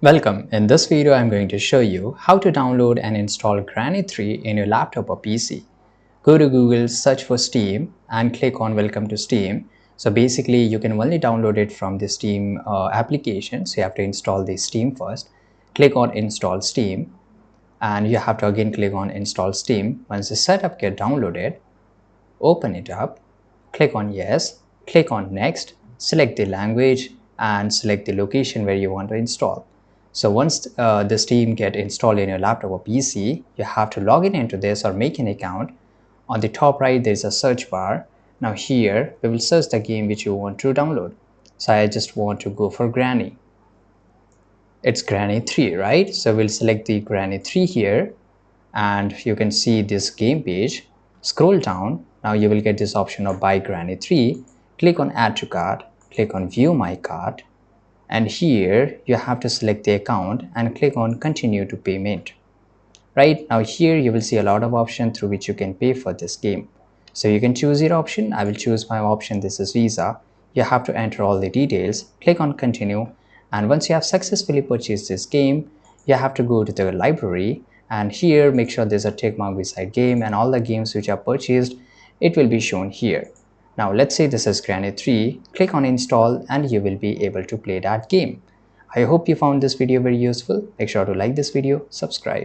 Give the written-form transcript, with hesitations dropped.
Welcome. In this video, I'm going to show you how to download and install Granny 3 in your laptop or PC. Go to Google, search for Steam and click on Welcome to Steam. So basically, you can only download it from the Steam application. So you have to install the Steam first. Click on Install Steam and you have to again click on Install Steam. Once the setup get downloaded, open it up, click on Yes, click on Next, select the language and select the location where you want to install. So once the Steam get installed in your laptop or PC, you have to log in into this or make an account. On the top right, there's a search bar. Now here, we will search the game which you want to download. So I just want to go for Granny. It's Granny 3, right? So we'll select the Granny 3 here and you can see this game page. Scroll down. Now you will get this option of Buy Granny 3. Click on Add to Cart. Click on View My Cart. And here you have to select the account and click on Continue to Payment. Right now here you will see a lot of options through which you can pay for this game. So you can choose your option. I will choose my option. This is Visa. You have to enter all the details. Click on Continue. And once you have successfully purchased this game, you have to go to the library and here make sure there's a tick mark beside game and all the games which are purchased, it will be shown here. Now let's say this is Granny 3, click on install and you will be able to play that game. I hope you found this video very useful. Make sure to like this video, subscribe.